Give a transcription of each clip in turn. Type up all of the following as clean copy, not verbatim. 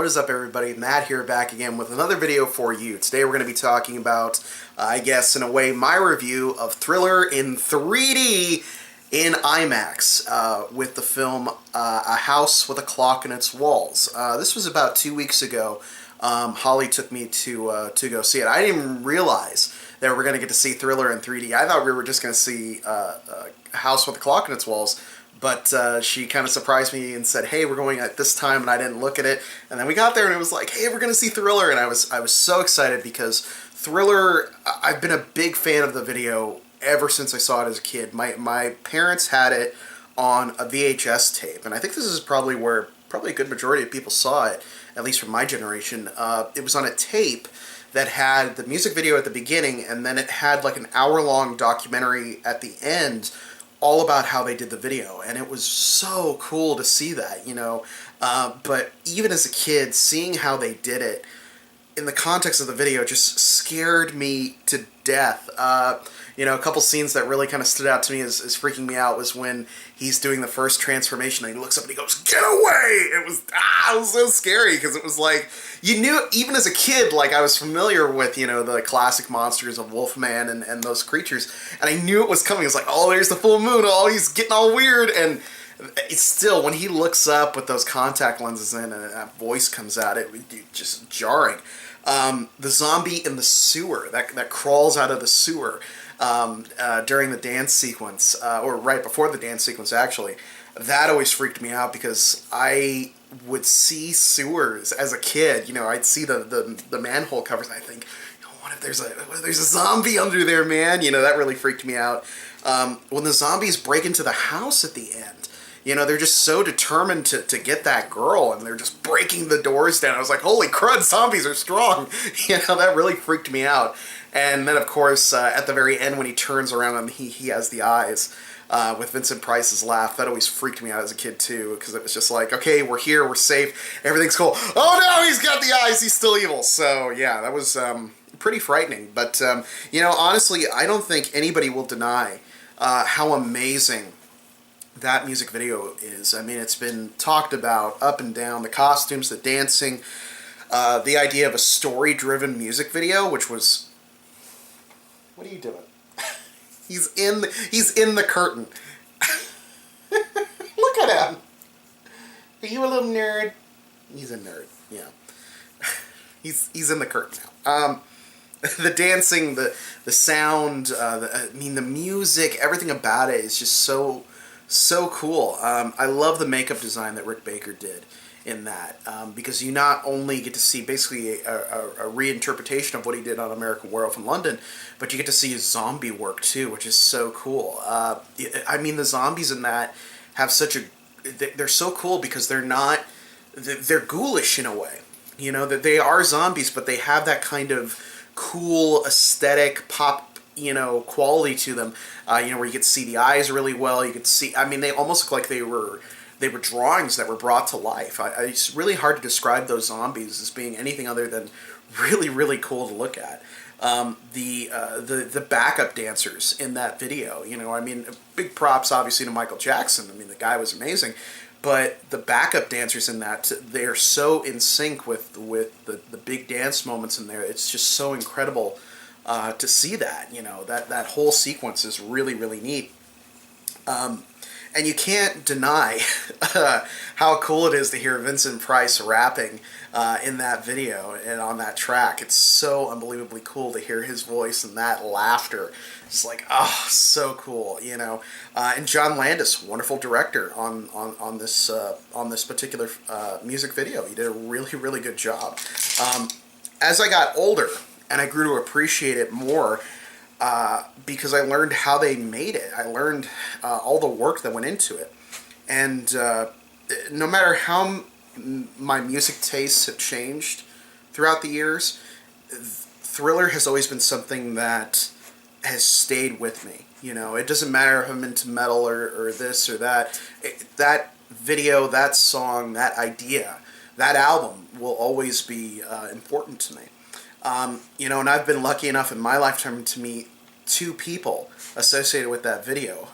What is up, everybody? Matt here, back again with another video for you. Today we're going to be talking about, I guess in a way, my review of Thriller in 3D in Imax with the film A House with a Clock in Its Walls. This was about 2 weeks ago. Holly took me to go see it. I didn't even realize that we were going to get to see Thriller in 3D. I thought we were just going to see A House with a Clock in Its Walls. But she kind of surprised me and said, hey, we're going at this time, and I didn't look at it. And then we got there and it was like, hey, we're going to see Thriller. And I was so excited because Thriller, I've been a big fan of the video ever since I saw it as a kid. My parents had it on a VHS tape, and I think this is probably where a good majority of people saw it, at least from my generation. It was on a tape that had the music video at the beginning, and then it had like an hour-long documentary at the end all about how they did the video, and it was so cool to see that, you know. But even as a kid, seeing how they did it in the context of the video just scared me to death. You know, a couple scenes that really kind of stood out to me as freaking me out was when he's doing the first transformation and he looks up and he goes, "Get away!" It was so scary because it was like, you knew, even as a kid, like I was familiar with, you know, the classic monsters of Wolfman and those creatures, and I knew it was coming. It's like, oh, there's the full moon, oh, he's getting all weird, and it's still, when he looks up with those contact lenses in and that voice comes out, it just jarring. The zombie in the sewer that crawls out of the sewer during the dance sequence, or right before the dance sequence, actually, that always freaked me out because I would see sewers as a kid. You know, I'd see the manhole covers and I think, what if there's a zombie under there, man? You know, that really freaked me out. When the zombies break into the house at the end, you know, they're just so determined to get that girl, and they're just breaking the doors down. I was like, holy crud, zombies are strong. You know, that really freaked me out. And then, of course, at the very end when he turns around and he has the eyes with Vincent Price's laugh, that always freaked me out as a kid, too, because it was just like, okay, we're here, we're safe, everything's cool. Oh, no, he's got the eyes, he's still evil. So, yeah, that was pretty frightening. But, you know, honestly, I don't think anybody will deny how amazing that music video is. I mean, it's been talked about up and down. The costumes, the dancing, the idea of a story-driven music video, which was... What are you doing? He's in the curtain. Look at him. Are you a little nerd? He's a nerd, yeah. He's in the curtain now. The dancing, the sound, I mean, the music, everything about it is just so cool. I love the makeup design that Rick Baker did in that, because you not only get to see basically a reinterpretation of what he did on American Werewolf in London, but you get to see his zombie work too, which is so cool. I mean, the zombies in that have such a... They're so cool because they're ghoulish in a way. You know, that they are zombies, but they have that kind of cool aesthetic pop, you know, quality to them. You know, where you get to see the eyes really well. You could see, I mean, they almost look like they were drawings that were brought to life. It's really hard to describe those zombies as being anything other than really, really cool to look at. The backup dancers in that video, you know, I mean, big props obviously to Michael Jackson. I mean, the guy was amazing. But the backup dancers in that, they're so in sync with the big dance moments in there. It's just so incredible to see that, you know, that whole sequence is really, really neat. And you can't deny how cool it is to hear Vincent Price rapping in that video and on that track. It's so unbelievably cool to hear his voice and that laughter. It's like, oh, so cool, you know. And John Landis, wonderful director on this particular music video. He did a really, really good job. As I got older and I grew to appreciate it more, because I learned how they made it. I learned all the work that went into it. And no matter how my music tastes have changed throughout the years, Thriller has always been something that has stayed with me. You know, it doesn't matter if I'm into metal or this or that. That video, that song, that idea, that album will always be important to me. You know, and I've been lucky enough in my lifetime to meet 2 people associated with that video.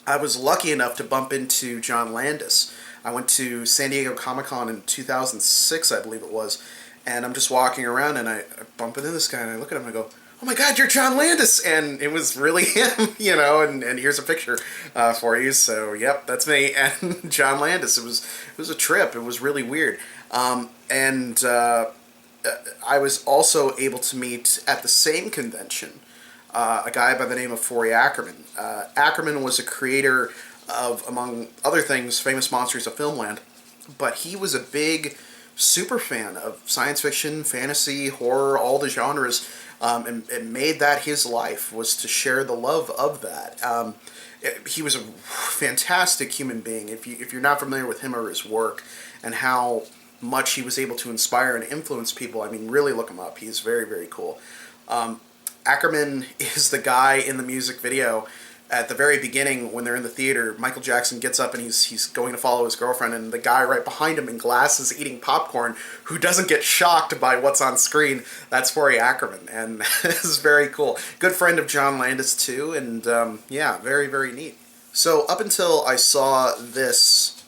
I was lucky enough to bump into John Landis I went to San Diego Comic-Con in 2006, I believe it was, and I'm just walking around and I bump into this guy and I look at him and I go, "Oh my God, you're John Landis!" And it was really him, you know. And here's a picture for you. So yep, that's me and John Landis. It was a trip. It was really weird. I was also able to meet at the same convention a guy by the name of Forey Ackerman. Ackerman was a creator of, among other things, Famous Monsters of Filmland, but he was a big super fan of science fiction, fantasy, horror, all the genres, and made that his life, was to share the love of that. He was a fantastic human being. If you're not familiar with him or his work and how much he was able to inspire and influence people, I mean, really look him up. He's very, very cool. Ackerman is the guy in the music video at the very beginning when they're in the theater. Michael Jackson gets up and he's going to follow his girlfriend, and the guy right behind him in glasses eating popcorn, who doesn't get shocked by what's on screen, that's Forey Ackerman, and this is very cool. Good friend of John Landis too, and yeah, very, very neat. So up until I saw this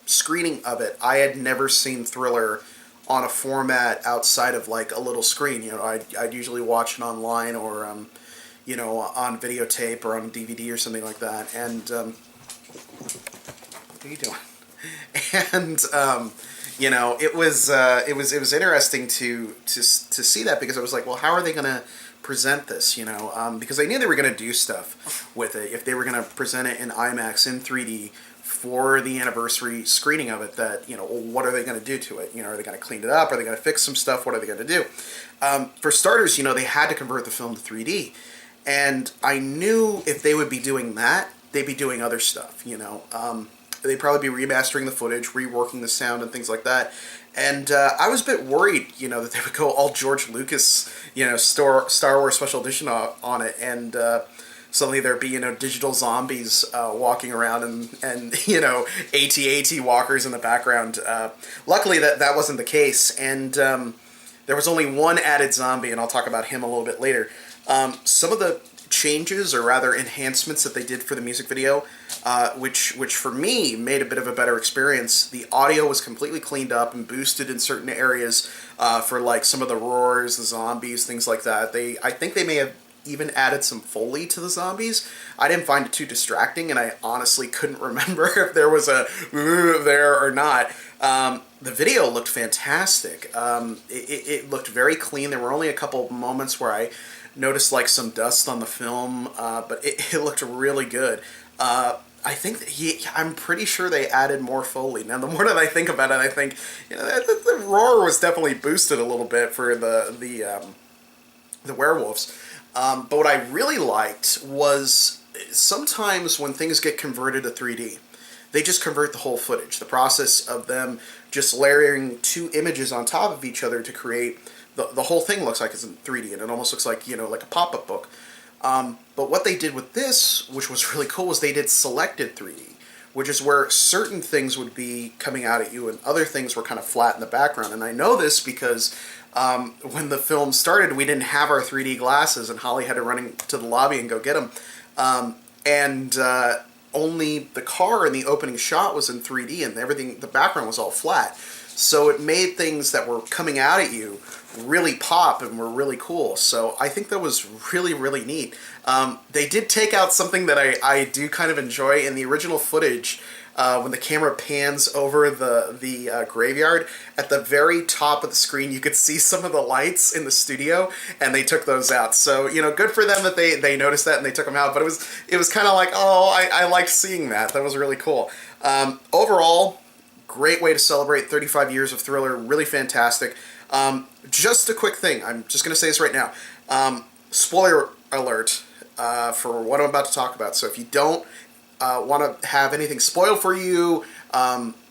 screening of it, I had never seen Thriller on a format outside of like a little screen. You know, I'd usually watch it online or you know, on videotape or on DVD or something like that. And what are you doing? And you know, it was interesting to see that, because I was like, well, how are they gonna present this? You know, because I knew they were gonna do stuff with it if they were gonna present it in IMAX in 3D for the anniversary screening of it. That, you know, well, what are they going to do to it? You know, are they going to clean it up? Are they going to fix some stuff? What are they going to do? For starters, you know, they had to convert the film to 3D. And I knew if they would be doing that, they'd be doing other stuff, you know. They'd probably be remastering the footage, reworking the sound and things like that. And I was a bit worried, you know, that they would go all George Lucas, you know, Star Wars Special Edition on it, and suddenly there'd be, you know, digital zombies walking around and you know, AT-AT walkers in the background. Luckily that wasn't the case, and there was only one added zombie, and I'll talk about him a little bit later. Some of the changes, or rather enhancements, that they did for the music video, which for me made a bit of a better experience. The audio was completely cleaned up and boosted in certain areas for like some of the roars, the zombies, things like that. I think they may have even added some Foley to the zombies. I didn't find it too distracting, and I honestly couldn't remember if there was a there or not. The video looked fantastic. It looked very clean. There were only a couple moments where I noticed like some dust on the film, but it looked really good. I think that I'm pretty sure they added more Foley. Now, the more that I think about it, I think, you know, the roar was definitely boosted a little bit for the werewolves. But what I really liked was sometimes when things get converted to 3D, they just convert the whole footage. The process of them just layering two images on top of each other to create the whole thing looks like it's in 3D, and it almost looks like, you know, like a pop-up book. But what they did with this, which was really cool, was they did selected 3D, which is where certain things would be coming out at you and other things were kind of flat in the background. And I know this because when the film started, we didn't have our 3D glasses, and Holly had to run to the lobby and go get them. Only the car in the opening shot was in 3D, and everything, the background was all flat. So it made things that were coming out at you really pop and were really cool. So I think that was really, really neat. They did take out something that I do kind of enjoy in the original footage. When the camera pans over the graveyard, at the very top of the screen you could see some of the lights in the studio, and they took those out. So, you know, good for them that they noticed that and they took them out. But it was kind of like, oh, I liked seeing that. That was really cool. Overall, great way to celebrate 35 years of Thriller. Really fantastic. Just a quick thing. I'm just going to say this right now. Spoiler alert for what I'm about to talk about. So if you don't want to have anything spoiled for you,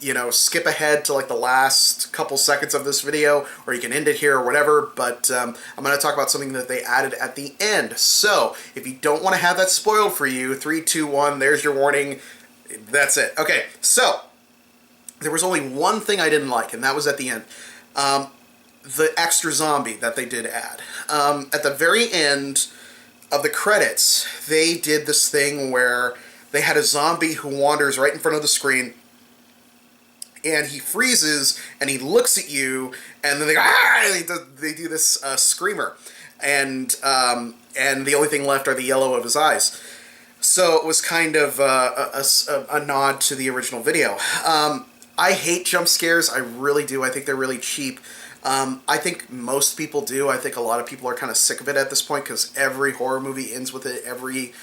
you know, skip ahead to like the last couple seconds of this video, or you can end it here or whatever, but I'm going to talk about something that they added at the end. So if you don't want to have that spoiled for you, 3, 2, 1, there's your warning. That's it. Okay, so there was only one thing I didn't like, and that was at the end. The extra zombie that they did add. At the very end of the credits, they did this thing where they had a zombie who wanders right in front of the screen, and he freezes, and he looks at you, and then they go, ah! And they do this screamer, and the only thing left are the yellow of his eyes. So it was kind of a nod to the original video. I hate jump scares. I really do. I think they're really cheap. I think most people do. I think a lot of people are kind of sick of it at this point because every horror movie ends with it. Everything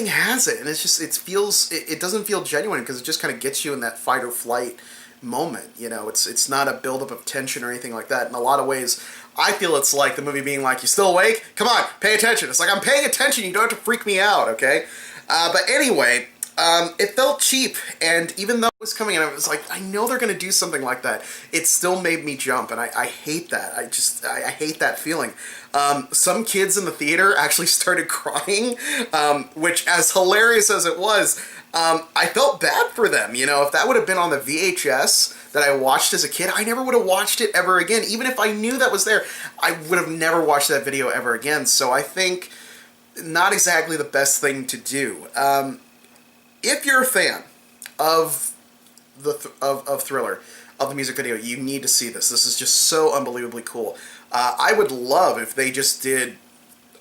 has it, and it's just it doesn't feel genuine because it just kind of gets you in that fight or flight moment. It's not a buildup of tension or anything like that. In a lot of ways, I feel it's like the movie being like, "You still awake? Come on, pay attention." It's like, I'm paying attention. You don't have to freak me out, okay? But anyway. It felt cheap, and even though it was coming in, I was like, I know they're going to do something like that. It still made me jump, and I hate that. I hate that feeling. Some kids in the theater actually started crying, which, as hilarious as it was, I felt bad for them. If that would have been on the VHS that I watched as a kid, I never would have watched it ever again. Even if I knew that was there, I would have never watched that video ever again. So I think not exactly the best thing to do. If you're a fan of of Thriller, of the music video, you need to see this. This is just so unbelievably cool. I would love if they just did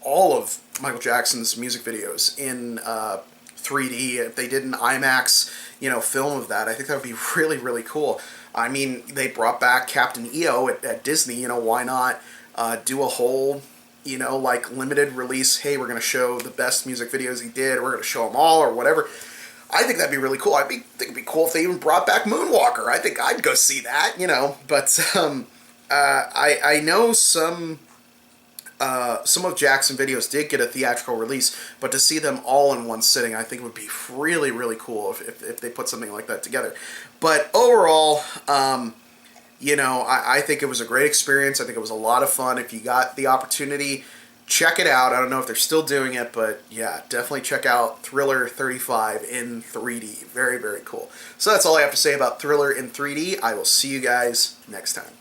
all of Michael Jackson's music videos in 3D. If they did an Imax, film of that, I think that would be really, really cool. I mean, they brought back Captain EO at Disney. Why not do a whole like limited release? Hey, we're going to show the best music videos he did. We're going to show them all or whatever. I think that'd be really cool. think it'd be cool if they even brought back Moonwalker. I think I'd go see that, But I know some of Jackson videos did get a theatrical release, but to see them all in one sitting, I think would be really, really cool if they put something like that together. But overall, I think it was a great experience. I think it was a lot of fun. If you got the opportunity, check it out. I don't know if they're still doing it, but yeah, definitely check out Thriller 35 in 3D. Very, very cool. So that's all I have to say about Thriller in 3D. I will see you guys next time.